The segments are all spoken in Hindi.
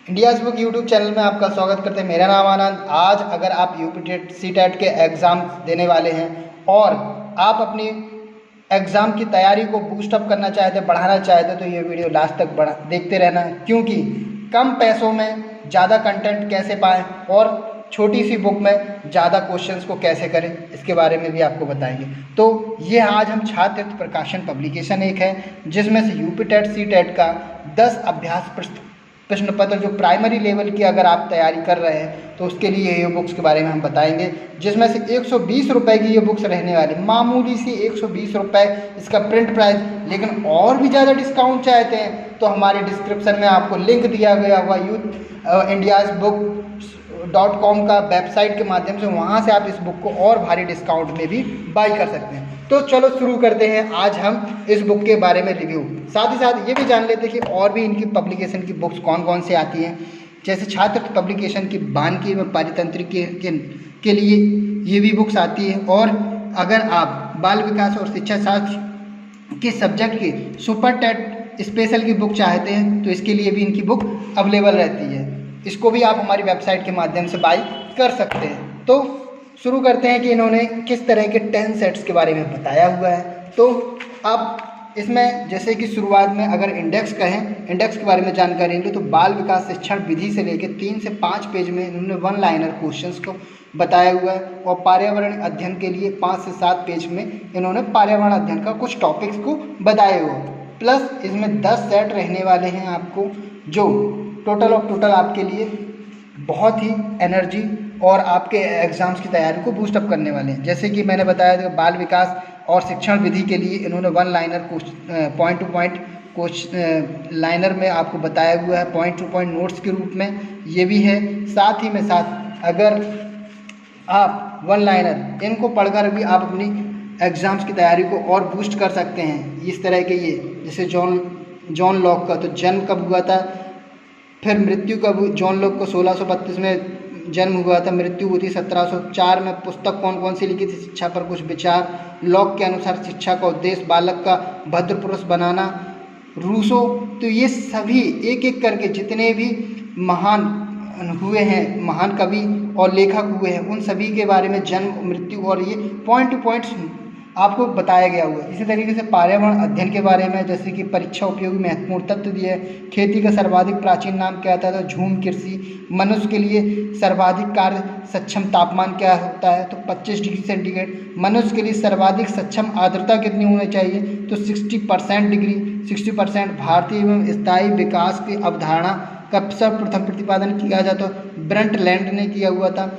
इंडियाज़ बुक यूट्यूब चैनल में आपका स्वागत करते हैं। मेरा नाम आनंद। आज अगर आप यूपी टेट सी टेट के एग्ज़ाम देने वाले हैं और आप अपनी एग्ज़ाम की तैयारी को बूस्टअप करना चाहते हैं, बढ़ाना चाहते हैं, तो ये वीडियो लास्ट तक देखते रहना, क्योंकि कम पैसों में ज़्यादा कंटेंट कैसे पाएँ और छोटी सी बुक में ज़्यादा क्वेश्चंस को कैसे करें, इसके बारे में भी आपको बताएंगे। तो ये आज हम छात्र प्रकाशन पब्लिकेशन एक है जिसमें से यूपी टेट सी टेट का 10 अभ्यास प्रश्न पत्र जो प्राइमरी लेवल की अगर आप तैयारी कर रहे हैं तो उसके लिए ये बुक्स के बारे में हम बताएंगे, जिसमें से 120 रुपये की ये बुक्स रहने वाली, मामूली सी 120 रुपये इसका प्रिंट प्राइस। लेकिन और भी ज़्यादा डिस्काउंट चाहते हैं तो हमारे डिस्क्रिप्शन में आपको लिंक दिया गया हुआ indiasbook.com का वेबसाइट के माध्यम से, वहाँ से आप इस बुक को और भारी डिस्काउंट में भी बाई कर सकते हैं। तो चलो शुरू करते हैं आज हम इस बुक के बारे में रिव्यू। साथ ही साथ ये भी जान लेते हैं कि और भी इनकी पब्लिकेशन की बुक्स कौन कौन से आती हैं, जैसे छात्र पब्लिकेशन की बानकी व पारितंत्र के लिए ये भी बुक्स आती है। और अगर आप बाल विकास और शिक्षा शास्त्र के सब्जेक्ट की सुपर टेट स्पेशल की बुक चाहते हैं तो इसके लिए भी इनकी बुक अवेलेबल रहती है। इसको भी आप हमारी वेबसाइट के माध्यम से बाई कर सकते हैं। तो शुरू करते हैं कि इन्होंने किस तरह के 10 सेट्स के बारे में बताया हुआ है। तो अब इसमें जैसे कि शुरुआत में अगर इंडेक्स कहें, इंडेक्स के बारे में जानकारी लें तो बाल विकास शिक्षण विधि से लेकर 3 से 5 पेज में इन्होंने 1 लाइनर क्वेश्चंस को बताया हुआ है। और पर्यावरण अध्ययन के लिए 5 से 7 पेज में इन्होंने पर्यावरण अध्ययन का कुछ टॉपिक्स को बताया हुआ है। प्लस इसमें 10 सेट रहने वाले हैं आपको, जो टोटल आपके लिए बहुत ही एनर्जी और आपके एग्ज़ाम्स की तैयारी को बूस्टअप करने वाले हैं। जैसे कि मैंने बताया था, बाल विकास और शिक्षण विधि के लिए इन्होंने 1 liner point two point liner में आपको बताया हुआ है, पॉइंट टू पॉइंट नोट्स के रूप में ये भी है। साथ ही में साथ अगर आप 1 लाइनर इनको पढ़कर भी आप अपनी एग्ज़ाम्स की तैयारी को और बूस्ट कर सकते हैं। इस तरह के ये जैसे जॉन लॉक का तो जन्म कब हुआ था, फिर मृत्यु कब, जॉन लॉक को 1632 में जन्म हुआ था, मृत्यु हुई थी 1704 में। पुस्तक कौन कौन सी लिखी थी, शिक्षा पर कुछ विचार। लॉक के अनुसार शिक्षा का उद्देश्य बालक का भद्र पुरुष बनाना। रूसो, तो ये सभी एक एक करके जितने भी महान हुए हैं, महान कवि और लेखक हुए हैं, उन सभी के बारे में जन्म, मृत्यु और ये पॉइंट टू पॉइंट आपको बताया गया हुआ है। इसी तरीके से पर्यावरण अध्ययन के बारे में, जैसे कि परीक्षा उपयोगी महत्वपूर्ण तत्व दिए। खेती का सर्वाधिक प्राचीन नाम क्या था, तो झूम कृषि। मनुष्य के लिए सर्वाधिक कार्य सक्षम तापमान क्या होता है, तो 25 डिग्री सेंटीग्रेड। मनुष्य के लिए सर्वाधिक सक्षम आर्द्रता कितनी होनी चाहिए, तो 60%। भारतीय एवं स्थायी विकास की अवधारणा का सर्वप्रथम प्रतिपादन किया जाता तो ब्रंटलैंड ने किया हुआ था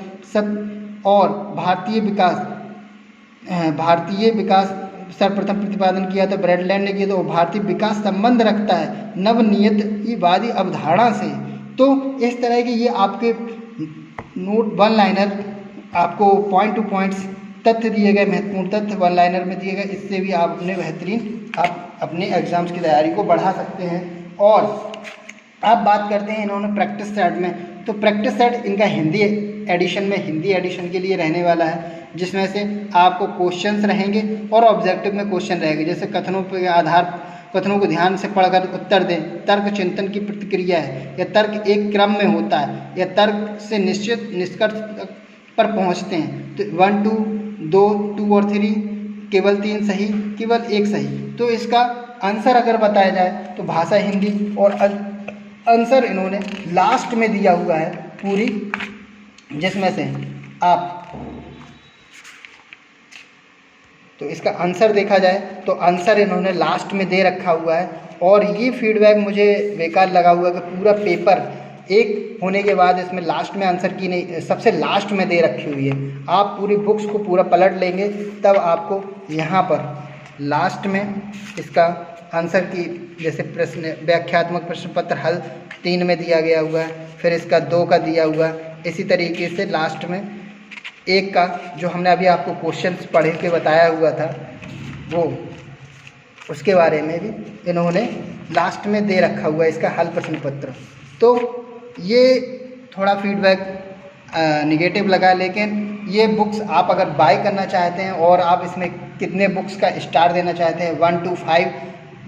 और भारतीय विकास सर्वप्रथम प्रतिपादन किया था ब्रैडलैंड ने किया। तो भारतीय विकास संबंध रखता है नवनियतिवादी अवधारणा से। तो इस तरह के ये आपके नोट 1 लाइनर आपको पॉइंट टू पॉइंट्स तथ्य दिए गए, महत्वपूर्ण तथ्य 1 लाइनर में दिए गए। इससे भी आप अपने एग्जाम्स की तैयारी को बढ़ा सकते हैं। और आप बात करते हैं इन्होंने प्रैक्टिस सेट में, तो प्रैक्टिस सेट इनका हिंदी एडिशन के लिए रहने वाला है, जिसमें से आपको क्वेश्चंस रहेंगे और ऑब्जेक्टिव में क्वेश्चन रहेंगे। जैसे कथनों को ध्यान से पढ़कर उत्तर दें, तर्क चिंतन की प्रतिक्रिया है, या तर्क एक क्रम में होता है, या तर्क से निश्चित निष्कर्ष पर पहुंचते हैं। तो 1 2 और 3 केवल 3 सही, केवल 1 सही। तो इसका आंसर अगर बताया जाए तो भाषा हिंदी, और आंसर इन्होंने लास्ट में दिया हुआ है पूरी, जिसमें से आप तो इसका आंसर देखा जाए तो आंसर इन्होंने लास्ट में दे रखा हुआ है। और ये फीडबैक मुझे बेकार लगा हुआ है कि पूरा पेपर एक होने के बाद इसमें लास्ट में आंसर की नहीं, सबसे लास्ट में दे रखी हुई है। आप पूरी बुक्स को पूरा पलट लेंगे तब आपको यहाँ पर लास्ट में इसका आंसर की, जैसे प्रश्न व्याख्यात्मक प्रश्न पत्र हल 3 में दिया गया हुआ है, फिर इसका 2 का दिया हुआ है। इसी तरीके से लास्ट में 1 का जो हमने अभी आपको क्वेश्चंस पढ़ के बताया हुआ था वो, उसके बारे में भी इन्होंने लास्ट में दे रखा हुआ है इसका हल प्रश्न पत्र। तो ये थोड़ा फीडबैक निगेटिव लगा, लेकिन ये बुक्स आप अगर बाय करना चाहते हैं और आप इसमें कितने बुक्स का स्टार देना चाहते हैं 1 to 5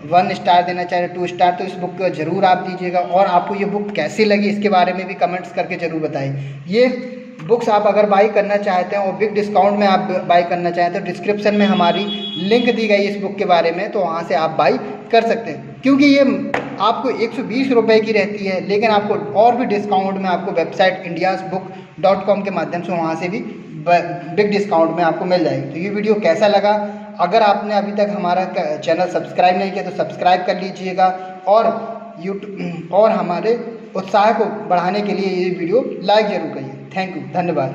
1 स्टार देना चाहे 2 स्टार, तो इस बुक को ज़रूर आप दीजिएगा। और आपको ये बुक कैसी लगी इसके बारे में भी कमेंट्स करके ज़रूर बताइए। ये बुक्स आप अगर बाई करना चाहते हैं और बिग डिस्काउंट में आप बाई करना चाहते हैं तो डिस्क्रिप्शन में हमारी लिंक दी गई इस बुक के बारे में, तो वहाँ से आप बाई कर सकते हैं। क्योंकि ये आपको 120 रुपये की रहती है, लेकिन आपको और भी डिस्काउंट में आपको वेबसाइट indiasbook.com के माध्यम से वहाँ से भी बिग डिस्काउंट में आपको मिल जाएगी। तो ये वीडियो कैसा लगा, अगर आपने अभी तक हमारा चैनल सब्सक्राइब नहीं किया तो सब्सक्राइब कर लीजिएगा, और यूट्यूब और हमारे उत्साह को बढ़ाने के लिए ये वीडियो लाइक ज़रूर करिए। थैंक यू, धन्यवाद।